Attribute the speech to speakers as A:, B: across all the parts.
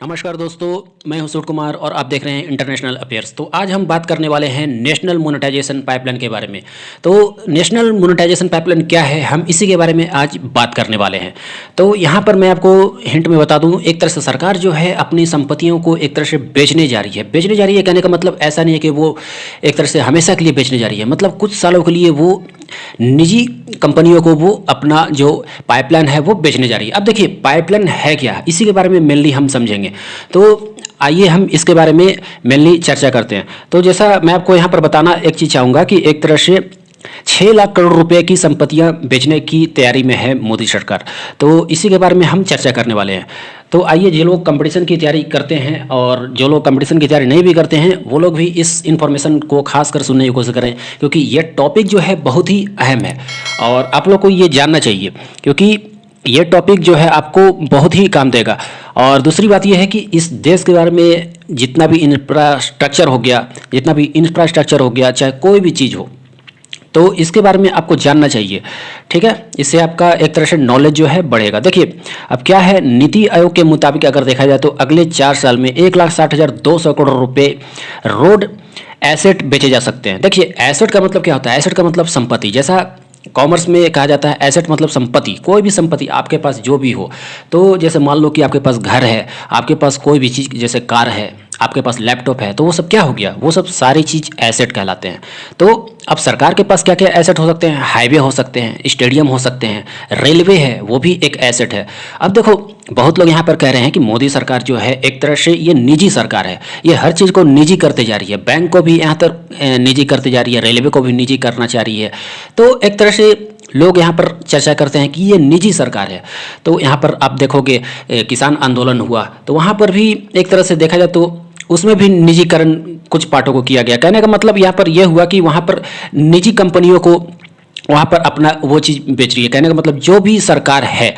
A: नमस्कार दोस्तों, मैं हूं सूट कुमार और आप देख रहे हैं इंटरनेशनल अफेयर्स। तो आज हम बात करने वाले हैं नेशनल मोनेटाइजेशन पाइपलाइन के बारे में। तो नेशनल मोनेटाइजेशन पाइपलाइन क्या है, हम इसी के बारे में आज बात करने वाले हैं। तो यहाँ पर मैं आपको हिंट में बता दूं, एक तरह से सरकार जो है अपनी संपत्तियों को एक तरह से बेचने जा रही है। बेचने जा रही है कहने का मतलब ऐसा नहीं है कि वो एक तरह से हमेशा के लिए बेचने जा रही है, मतलब कुछ सालों के लिए वो निजी कंपनियों को वो अपना जो पाइपलाइन है वो बेचने जा रही है। अब देखिए पाइपलाइन है क्या, इसी के बारे में मेनली हम समझेंगे। तो आइए हम इसके बारे में मेनली चर्चा करते हैं। तो जैसा मैं आपको यहाँ पर बताना एक चीज़ चाहूँगा कि एक तरह से 6 लाख करोड़ रुपए की संपत्तियां बेचने की तैयारी में है मोदी सरकार। तो इसी के बारे में हम चर्चा करने वाले हैं। तो आइए, जो लोग कंपटीशन की तैयारी करते हैं और जो लोग कंपटीशन की तैयारी नहीं भी करते हैं वो लोग भी इस इन्फॉर्मेशन को खास कर सुनने की कोशिश करें, क्योंकि ये टॉपिक जो है बहुत ही अहम है और आप लोग को ये जानना चाहिए, क्योंकि ये टॉपिक जो है आपको बहुत ही काम देगा। और दूसरी बात यह है कि इस देश के बारे में जितना भी इंफ्रास्ट्रक्चर हो गया, चाहे कोई भी चीज़ हो, तो इसके बारे में आपको जानना चाहिए। ठीक है, इससे आपका एक तरह से नॉलेज जो है बढ़ेगा। देखिए अब क्या है, नीति आयोग के मुताबिक अगर देखा जाए तो अगले 4 साल में 1,60,200 करोड़ रुपए रोड एसेट बेचे जा सकते हैं। देखिए एसेट का मतलब क्या होता है, एसेट का मतलब संपत्ति। जैसा कॉमर्स में कहा जाता है एसेट मतलब संपत्ति, कोई भी संपत्ति आपके पास जो भी हो। तो जैसे मान लो कि आपके पास घर है, आपके पास कोई भी चीज़ जैसे कार है, आपके पास लैपटॉप है, तो वो सब क्या हो गया, वो सब सारी चीज़ एसेट कहलाते हैं। तो अब सरकार के पास क्या क्या एसेट हो सकते हैं, हाईवे हो सकते हैं, स्टेडियम हो सकते हैं, रेलवे है, वो भी एक एसेट है। अब देखो बहुत लोग यहाँ पर कह रहे हैं कि मोदी सरकार जो है एक तरह से ये निजी सरकार है, ये हर चीज़ को निजी करते जा रही है, बैंक को भी यहाँ तक निजी करते जा रही है, रेलवे को भी निजी करना चाह रही है। तो एक तरह से लोग यहाँ पर चर्चा करते हैं कि ये निजी सरकार है। तो यहाँ पर आप देखोगे किसान आंदोलन हुआ, तो वहाँ पर भी एक तरह से देखा जाए तो उसमें भी निजीकरण कुछ पार्टों को किया गया। कहने का मतलब यहाँ पर यह हुआ कि वहाँ पर निजी कंपनियों को वहाँ पर अपना वो चीज़ बेच रही है। कहने का मतलब जो भी सरकार है,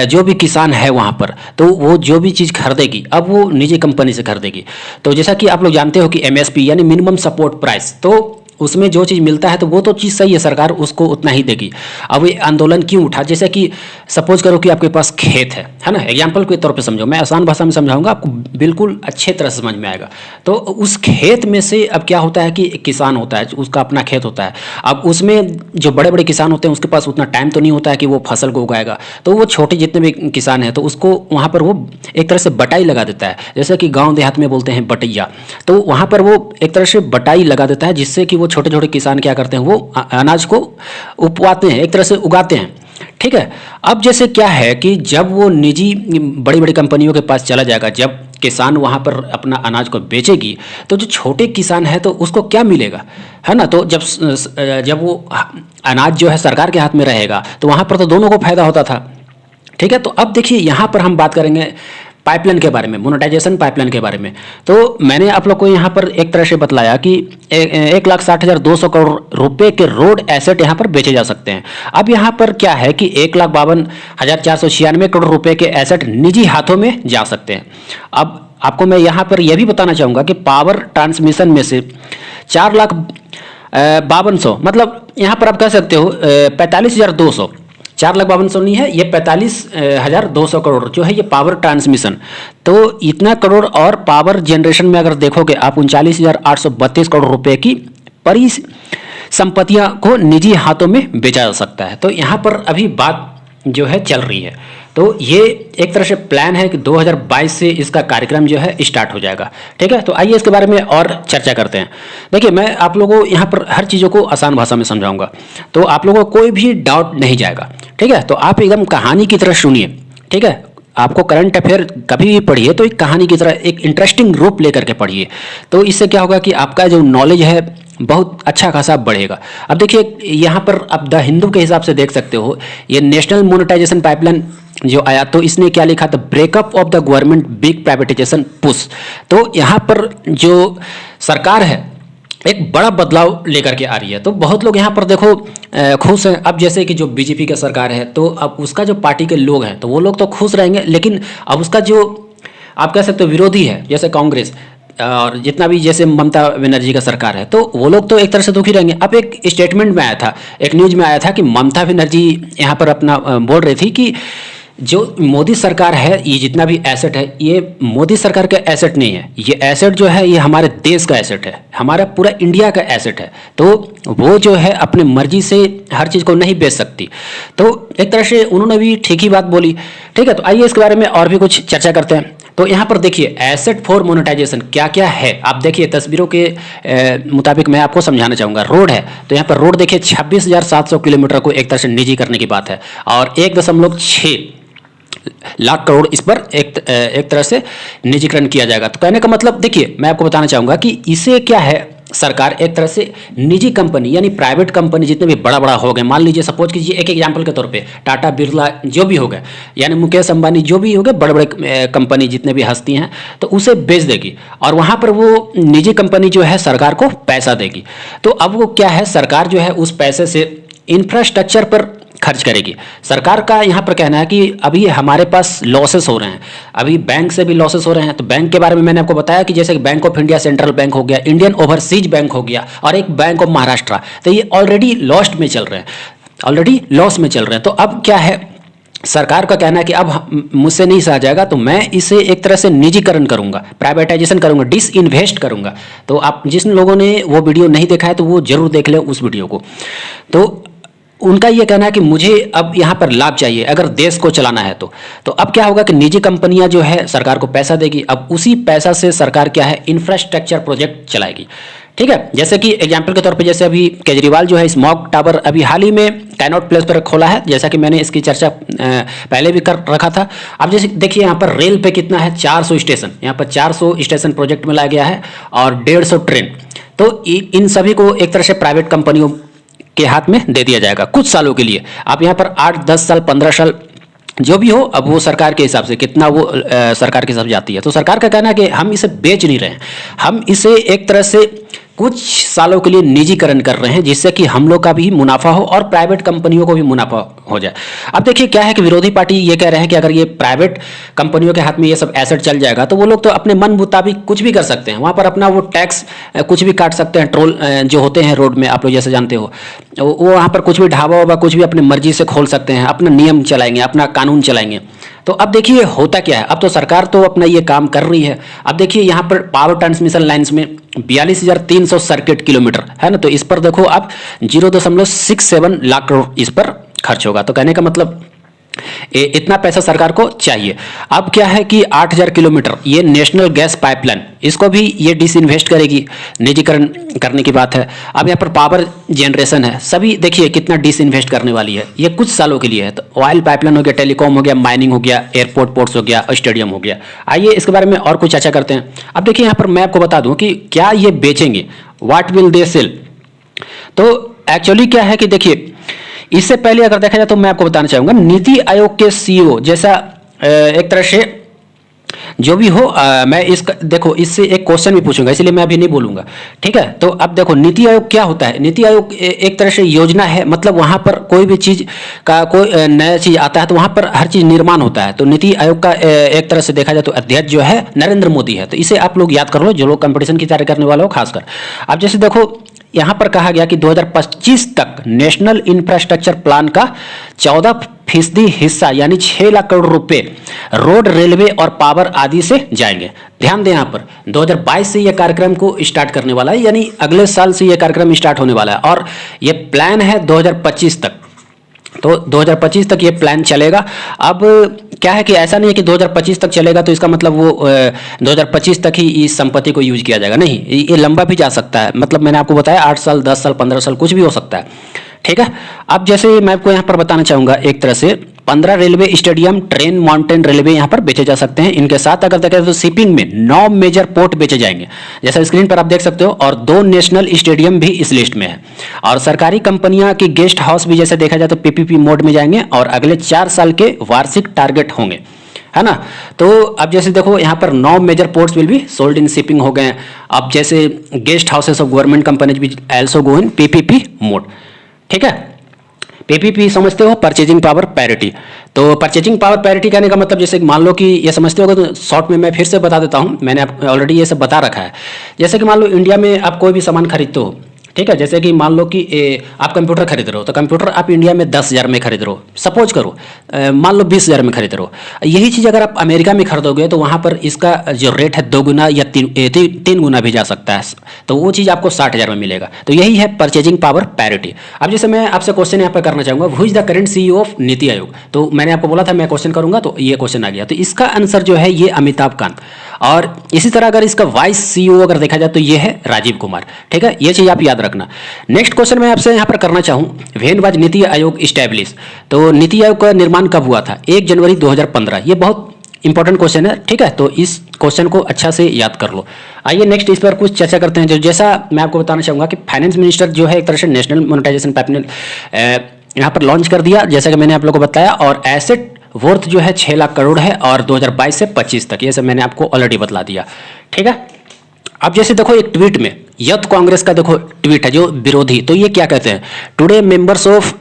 A: जो भी किसान है वहाँ पर, तो वो जो भी चीज़ खरीदेगी अब वो निजी कंपनी से खरीदेगी। तो जैसा कि आप लोग जानते हो कि एमएसपी यानी मिनिमम सपोर्ट प्राइस, तो उसमें जो चीज़ मिलता है तो वो तो चीज़ सही है, सरकार उसको उतना ही देगी। अब ये आंदोलन क्यों उठा, जैसे कि सपोज करो कि आपके पास खेत है ना, एग्जाम्पल के तौर पे समझो, मैं आसान भाषा में समझाऊंगा, आपको बिल्कुल अच्छे तरह से समझ में आएगा। तो उस खेत में से अब क्या होता है कि किसान होता है, उसका अपना खेत होता है। अब उसमें जो बड़े बड़े किसान होते हैं उसके पास उतना टाइम तो नहीं होता है कि वो फसल को उगाएगा, तो वो छोटे जितने भी किसान हैं तो उसको वहाँ पर वो एक तरह से बटाई लगा देता है, जैसे कि गाँव देहात में बोलते हैं बटैया। तो वहाँ पर वो एक तरह से बटाई लगा देता है, जिससे कि वो छोटे छोटे किसान क्या करते हैं, वो अनाज को उपवाते हैं, एक तरह से उगाते हैं। ठीक है, अब जैसे क्या है कि जब वो निजी बड़ी बड़ी कंपनियों के पास चला जाएगा, जब किसान वहाँ पर अपना अनाज को बेचेगी, तो जो छोटे किसान है तो उसको क्या मिलेगा, है ना। तो जब वो अनाज जो है सरकार के हाथ में रहेगा तो वहाँ पर तो दोनों को फायदा होता था। ठीक है, तो अब देखिए यहाँ पर हम बात करेंगे पाइपलाइन के बारे में, मोनेटाइजेशन पाइपलाइन के बारे में। तो मैंने आप लोग को यहाँ पर एक तरह से बतलाया कि 1,60,200 करोड़ रुपए के रोड एसेट यहाँ पर बेचे जा सकते हैं। अब यहाँ पर क्या है कि 1,52,496 करोड़ रुपए के एसेट निजी हाथों में जा सकते हैं। अब आपको मैं यहाँ पर यह भी बताना चाहूँगा कि पावर ट्रांसमिशन में से 4,52,100, मतलब यहाँ पर आप कह सकते हो 45,200, 4,52,100 नहीं है, ये 45,200 करोड़ जो है ये पावर ट्रांसमिशन। तो इतना करोड़ और पावर जनरेशन में अगर देखोगे आप 39,832 करोड़ रुपए की परिसंपत्तियां को निजी हाथों में बेचा जा सकता है। तो यहाँ पर अभी बात जो है चल रही है। तो ये एक तरह से प्लान है कि 2022 से इसका कार्यक्रम जो है स्टार्ट हो जाएगा। ठीक है, तो आइए इसके बारे में और चर्चा करते हैं। देखिए मैं आप लोगों को यहाँ पर हर चीज़ों को आसान भाषा में समझाऊंगा, तो आप लोगों को कोई भी डाउट नहीं जाएगा। ठीक है, तो आप एकदम कहानी की तरह सुनिए। ठीक है, आपको करंट अफेयर कभी भी पढ़िए तो एक कहानी की तरह एक इंटरेस्टिंग रूप लेकर के पढ़िए, तो इससे क्या होगा कि आपका जो नॉलेज है बहुत अच्छा खासा बढ़ेगा। अब देखिए यहाँ पर आप द हिंदू के हिसाब से देख सकते हो, ये नेशनल मोनेटाइजेशन पाइपलाइन जो आया तो इसने क्या लिखा था, breakup of the government big privatisation push. तो यहाँ पर जो सरकार है एक बड़ा बदलाव लेकर के आ रही है। तो बहुत लोग यहाँ पर देखो खुश हैं। अब जैसे कि जो बीजेपी का सरकार है तो अब उसका जो पार्टी के लोग हैं तो वो लोग तो खुश रहेंगे, लेकिन अब उसका जो आप कह सकते हो विरोधी है जैसे कांग्रेस और जितना भी जैसे ममता बनर्जी का सरकार है, तो वो लोग तो एक तरह से दुखी रहेंगे। अब एक स्टेटमेंट में आया था, एक न्यूज में आया था कि ममता बनर्जी यहाँ पर अपना बोल रही थी कि जो मोदी सरकार है, ये जितना भी एसेट है, ये मोदी सरकार का एसेट नहीं है। ये एसेट जो है ये हमारे देश का एसेट है, हमारा पूरा इंडिया का एसेट है। तो वो जो है अपनी मर्जी से हर चीज़ को नहीं बेच सकती। तो एक तरह से उन्होंने भी ठीक ही बात बोली। ठीक है, तो आइए इसके बारे में और भी कुछ चर्चा करते हैं। तो यहाँ पर देखिए एसेट फॉर मोनेटाइजेशन क्या क्या है। आप देखिए तस्वीरों के मुताबिक मैं आपको समझाना चाहूँगा। रोड है, तो यहाँ पर रोड देखिए 26,700 किलोमीटर को एक तरह से निजी करने की बात है, और 1.6 लाख करोड़ इस पर एक तरह से निजीकरण किया जाएगा। तो कहने का मतलब देखिए मैं आपको बताना चाहूँगा कि इसे क्या है, सरकार एक तरह से निजी कंपनी यानी प्राइवेट कंपनी जितने भी बड़ा बड़ा हो गए, मान लीजिए सपोज कीजिए एक एग्जांपल के तौर पे टाटा बिरला जो भी हो गए, यानी मुकेश अंबानी जो भी हो गए, बड़े बड़े कंपनी जितने भी हस्ती हैं, तो उसे बेच देगी और वहाँ पर वो निजी कंपनी जो है सरकार को पैसा देगी। तो अब वो क्या है, सरकार जो है उस पैसे से इंफ्रास्ट्रक्चर पर खर्च करेगी। सरकार का यहाँ पर कहना है कि अभी हमारे पास लॉसेस हो रहे हैं, अभी बैंक से भी लॉसेस हो रहे हैं। तो बैंक के बारे में मैंने आपको बताया कि जैसे bank of India central bank हो गया, इंडियन ओवरसीज बैंक हो गया, और एक बैंक ऑफ महाराष्ट्र, तो ये ऑलरेडी लॉस्ट में चल रहे हैं, ऑलरेडी लॉस में चल रहे हैं। तो अब क्या है, सरकार का कहना है कि अब मुझसे नहीं सहा जाएगा, तो मैं इसे एक तरह से निजीकरण करूंगा, प्राइवेटाइजेशन करूंगा, डिसइन्वेस्ट करूंगा। तो आप जिन लोगों ने वो वीडियो नहीं देखा है तो वो जरूर देख ले उस वीडियो को। तो उनका ये कहना है कि मुझे अब यहाँ पर लाभ चाहिए अगर देश को चलाना है। तो अब क्या होगा कि निजी कंपनियां जो है सरकार को पैसा देगी, अब उसी पैसा से सरकार क्या है इंफ्रास्ट्रक्चर प्रोजेक्ट चलाएगी। ठीक है, जैसे कि एग्जांपल के तौर पे जैसे अभी केजरीवाल जो है स्मॉग टावर अभी हाल ही में कैनॉट प्लेस पर खोला है, जैसा कि मैंने इसकी चर्चा पहले भी कर रखा था। अब जैसे देखिए यहाँ पर रेल पे कितना है, 400 स्टेशन, यहाँ पर 400 स्टेशन प्रोजेक्ट में लाया गया है और 150 ट्रेन। तो इन सभी को एक तरह से प्राइवेट कंपनियों के हाथ में दे दिया जाएगा कुछ सालों के लिए। आप यहाँ पर 8-10 साल 15 साल जो भी हो, अब वो सरकार के हिसाब से कितना वो सरकार के हिसाब से जाती है। तो सरकार का कहना है कि हम इसे बेच नहीं रहे हैं, हम इसे एक तरह से कुछ सालों के लिए निजीकरण कर रहे हैं, जिससे कि हम लोग का भी मुनाफा हो और प्राइवेट कंपनियों को भी मुनाफा हो जाए। अब देखिए क्या है कि विरोधी पार्टी ये कह रहे हैं कि अगर ये प्राइवेट कंपनियों के हाथ में ये सब एसेट चल जाएगा तो वो लोग तो अपने मन मुताबिक कुछ भी कर सकते हैं, वहाँ पर अपना वो टैक्स कुछ भी काट सकते हैं। टोल जो होते हैं रोड में, आप लोग जैसे जानते हो, वो वहाँ पर कुछ भी ढाबा वाबा कुछ भी अपनी मर्जी से खोल सकते हैं, अपना नियम चलाएंगे, अपना कानून चलाएंगे। तो अब देखिए होता क्या है, अब तो सरकार तो अपना ये काम कर रही है। अब देखिए यहाँ पर पावर ट्रांसमिशन लाइन्स में 42,300 सर्किट किलोमीटर है ना, तो इस पर देखो आप 0.67 लाख करोड़ इस पर खर्च होगा। तो कहने का मतलब इतना पैसा सरकार को चाहिए। अब क्या है कि 8,000 किलोमीटर ये नेशनल गैस पाइपलाइन, इसको भी ये डिसइन्वेस्ट करेगी, निजीकरण करने की बात है। अब यहाँ पर पावर जनरेशन है, सभी देखिए कितना डिसइन्वेस्ट करने वाली है, ये कुछ सालों के लिए है। तो ऑयल पाइपलाइन हो गया, टेलीकॉम हो गया, माइनिंग हो गया, एयरपोर्ट पोर्ट्स हो गया, स्टेडियम हो गया। आइए इसके बारे में और कुछ चर्चा करते हैं। अब देखिए यहाँ पर मैं आपको बता दूं कि क्या ये बेचेंगे, व्हाट विल दे सेल। तो एक्चुअली क्या है कि देखिए इससे पहले अगर देखा जाए तो मैं आपको बताना चाहूंगा नीति आयोग के सीईओ जैसा एक तरह से जो भी हो, मैं इसका देखो इससे एक क्वेश्चन भी पूछूंगा, इसलिए मैं अभी नहीं बोलूंगा। ठीक है, तो अब देखो नीति आयोग क्या होता है। नीति आयोग एक तरह से योजना है, मतलब वहां पर कोई भी चीज का कोई नया चीज आता है तो वहां पर हर चीज निर्माण होता है। तो नीति आयोग का एक तरह से देखा जाए तो अध्यक्ष जो है नरेंद्र मोदी है। तो इसे आप लोग याद कर लो, जो लोग कंपटीशन की तैयारी करने वाले हो खासकर। अब जैसे देखो यहाँ पर कहा गया कि 2025 तक नेशनल इंफ्रास्ट्रक्चर प्लान का 14% हिस्सा यानी 6 लाख करोड़ रुपए रोड, रेलवे और पावर आदि से जाएंगे। ध्यान दें यहाँ पर 2022 से यह कार्यक्रम को स्टार्ट करने वाला है, यानी अगले साल से यह कार्यक्रम स्टार्ट होने वाला है और यह प्लान है 2025 तक। तो 2025 तक ये प्लान चलेगा। अब क्या है कि ऐसा नहीं है कि 2025 तक चलेगा तो इसका मतलब वो 2025 तक ही इस संपत्ति को यूज किया जाएगा, नहीं, ये लंबा भी जा सकता है। मतलब मैंने आपको बताया 8 साल 10 साल 15 साल कुछ भी हो सकता है। ठीक है, अब जैसे मैं आपको यहाँ पर बताना चाहूँगा एक तरह से 15 railway stadium, train, mountain railway यहाँ पर बेचे जा सकते हैं। इनके साथ अगर देखें तो शिपिंग में 9 मेजर पोर्ट बेचे जाएंगे, जैसा स्क्रीन पर आप देख सकते हो, और 2 नेशनल स्टेडियम भी इस लिस्ट में है। और सरकारी कंपनियां की गेस्ट हाउस भी जैसे देखा जाए तो पीपीपी मोड में जाएंगे और अगले 4 साल के वार्षिक टारगेट होंगे, है ना। तो अब जैसे देखो यहाँ पर 9 major ports will be sold in shipping हो गए। अब जैसे guest houses of government companies भी also go in PPP mode. ठीक है, पीपीपी समझते हो, परचेजिंग पावर पैरिटी। तो परचेजिंग पावर पैरिटी कहने का मतलब जैसे मान लो कि ये समझते होगा, तो शॉर्ट में मैं फिर से बता देता हूँ, मैंने ऑलरेडी ये सब बता रखा है। जैसे कि मान लो इंडिया में आप कोई भी सामान खरीदते हो, ठीक है, जैसे कि मान लो कि आप कंप्यूटर खरीद रहे हो, तो कंप्यूटर आप इंडिया में 10,000 में खरीद रहे हो, सपोज करो, मान लो 20,000 में खरीद रहे हो। यही चीज़ अगर आप अमेरिका में खरीदोगे तो वहाँ पर इसका जो रेट है 2 गुना या 3 गुना भी जा सकता है, तो वो चीज़ आपको 60,000 में मिलेगा। तो यही है परचेजिंग पावर पैरिटी। अब जैसे मैं आपसे क्वेश्चन यहाँ पर करना चाहूँगा, who is the current CEO of NITI Aayog. तो मैंने आपको बोला था मैं क्वेश्चन करूँगा, तो ये क्वेश्चन आ गया। तो इसका आंसर जो है ये अमिताभ कांत। और इसी तरह अगर इसका वाइस CEO अगर देखा जाए तो ये है राजीव कुमार। ठीक है, ये चीज़ आप याद रखना। नेक्स्ट क्वेश्चन मैं आपसे यहाँ पर करना चाहूँ, when was NITI Aayog establish. तो नीति आयोग का निर्माण कब हुआ था? 1 जनवरी 2015। ये बहुत इंपॉर्टेंट क्वेश्चन है। ठीक है, तो इस क्वेश्चन को अच्छा से याद कर लो। आइए नेक्स्ट इस पर कुछ चर्चा करते हैं। जो जैसा मैं आपको बताना चाहूँगा कि फाइनेंस मिनिस्टर जो है एक तरह से नेशनल मोनेटाइजेशन पाइपलाइन यहाँ पर लॉन्च कर दिया, जैसा कि मैंने आप लोगों को बताया। और एसेट वर्थ जो है 6 लाख करोड़ है और 2022 से 25 तक, ये सब मैंने आपको ऑलरेडी बतला दिया। ठीक है, अब जैसे देखो एक ट्वीट में यूथ कांग्रेस का देखो ट्वीट है जो विरोधी, तो ये क्या कहते हैं, today members of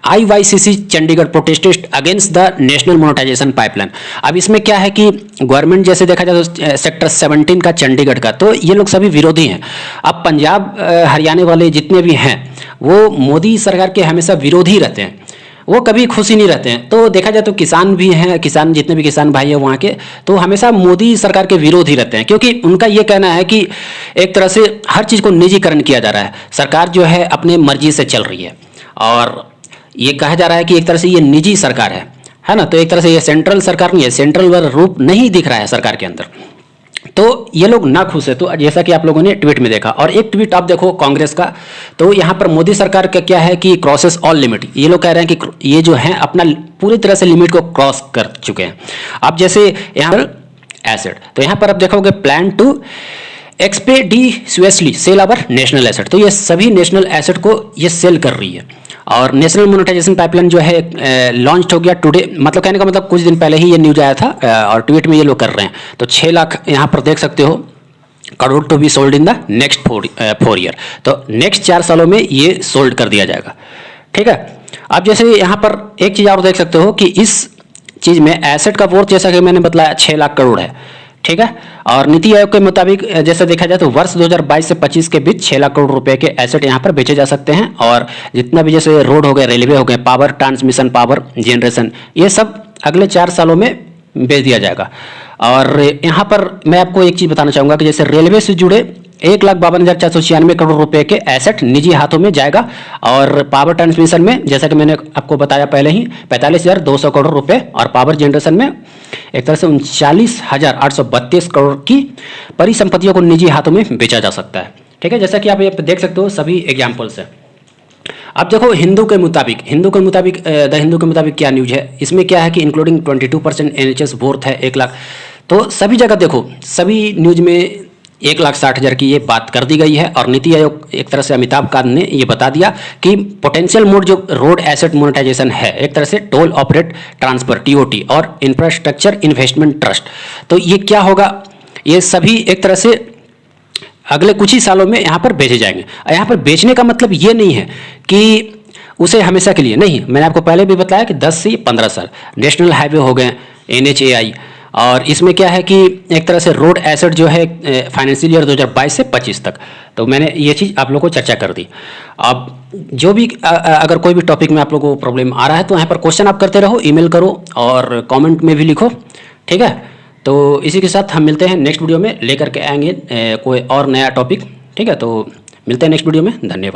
A: IYCC Chandigarh protested against the national monetisation pipeline. अब इसमें क्या है कि गवर्नमेंट जैसे देखा जाए तो सेक्टर 17 का चंडीगढ़ का, तो ये लोग सभी विरोधी हैं। अब पंजाब हरियाणा वाले जितने भी हैं वो मोदी सरकार के हमेशा विरोधी रहते हैं, वो कभी खुशी नहीं रहते हैं। तो देखा जाए तो किसान भी हैं, किसान जितने भी किसान भाई हैं वहाँ के, तो हमेशा मोदी सरकार के विरोध ही रहते हैं, क्योंकि उनका ये कहना है कि एक तरह से हर चीज़ को निजीकरण किया जा रहा है, सरकार जो है अपने मर्जी से चल रही है। और ये कहा जा रहा है कि एक तरह से ये निजी सरकार है ना। तो एक तरह से ये सेंट्रल सरकार नहीं है, सेंट्रल वाला रूप नहीं दिख रहा है सरकार के अंदर। तो ये लोग ना खुश है, तो जैसा कि आप लोगों ने ट्वीट में देखा। और एक ट्वीट आप देखो कांग्रेस का, तो यहाँ पर मोदी सरकार का क्या है कि क्रॉसेस ऑल लिमिट। ये लोग कह रहे हैं कि ये जो है अपना पूरी तरह से लिमिट को क्रॉस कर चुके हैं। अब जैसे यहाँ पर एसेट, तो यहाँ पर आप देखोगे plan to expeditiously sell our national asset. तो ये सभी नेशनल एसेट को ये सेल कर रही है। और नेशनल मोनेटाइजेशन पाइपलाइन जो है लॉन्च हो गया टुडे, मतलब कहने का मतलब कुछ दिन पहले ही ये न्यूज आया था और ट्वीट में ये लोग कर रहे हैं। तो 6 लाख यहाँ पर देख सकते हो crore to be sold in the next 4 year. तो नेक्स्ट 4 सालों में ये सोल्ड कर दिया जाएगा। ठीक है, अब जैसे यहाँ पर एक चीज़ और देख सकते हो कि इस चीज़ में एसेट का वर्थ जैसा कि मैंने बताया 6 लाख करोड़ है। ठीक है, और नीति आयोग के मुताबिक जैसे देखा जाए तो वर्ष 2022 से 25 के बीच 6 लाख करोड़ रुपए के एसेट यहाँ पर बेचे जा सकते हैं। और जितना भी जैसे रोड हो गए, रेलवे हो गए, पावर ट्रांसमिशन, पावर जनरेशन, ये सब अगले 4 सालों में बेच दिया जाएगा। और यहाँ पर मैं आपको एक चीज़ बताना चाहूँगा कि जैसे रेलवे से जुड़े 1,52,496 करोड़ रुपए के एसेट निजी हाथों में जाएगा। और पावर ट्रांसमिशन में जैसा कि मैंने आपको बताया पहले ही 45,200 करोड़ रुपए, और पावर जनरेशन में एक तरह से 39,832 करोड़ की परिसंपत्तियों को निजी हाथों में बेचा जा सकता है। ठीक है, जैसा कि आप ये देख सकते हो सभी एग्जाम्पल्स है। अब देखो हिंदू के मुताबिक द हिंदू के मुताबिक क्या न्यूज है, इसमें क्या है कि इंक्लूडिंग 22% NHS वर्थ है 1 लाख। तो सभी जगह देखो सभी न्यूज में 1,60,000 की ये बात कर दी गई है। और नीति आयोग एक तरह से अमिताभ कांत ने ये बता दिया कि पोटेंशियल मोड जो रोड एसेट मोनेटाइजेशन है एक तरह से टोल ऑपरेट ट्रांसफर TOT और इंफ्रास्ट्रक्चर इन्वेस्टमेंट ट्रस्ट, तो ये क्या होगा, ये सभी एक तरह से अगले कुछ ही सालों में यहाँ पर बेचे जाएंगे। यहाँ पर बेचने का मतलब ये नहीं है कि उसे हमेशा के लिए नहीं, मैंने आपको पहले भी बताया कि 10 से 15 साल नेशनल हाईवे हो गए, NHAI। और इसमें क्या है कि एक तरह से रोड एसेट जो है फाइनेंशियल ईयर 2022 से 25 तक, तो मैंने ये चीज़ आप लोगों को चर्चा कर दी। अब जो भी अगर कोई भी टॉपिक में आप लोगों को प्रॉब्लम आ रहा है तो यहाँ पर क्वेश्चन आप करते रहो, ईमेल करो और कमेंट में भी लिखो। ठीक है, तो इसी के साथ हम मिलते हैं नेक्स्ट वीडियो में, लेकर के आएंगे कोई और नया टॉपिक। ठीक है, तो मिलते हैं नेक्स्ट वीडियो में। धन्यवाद।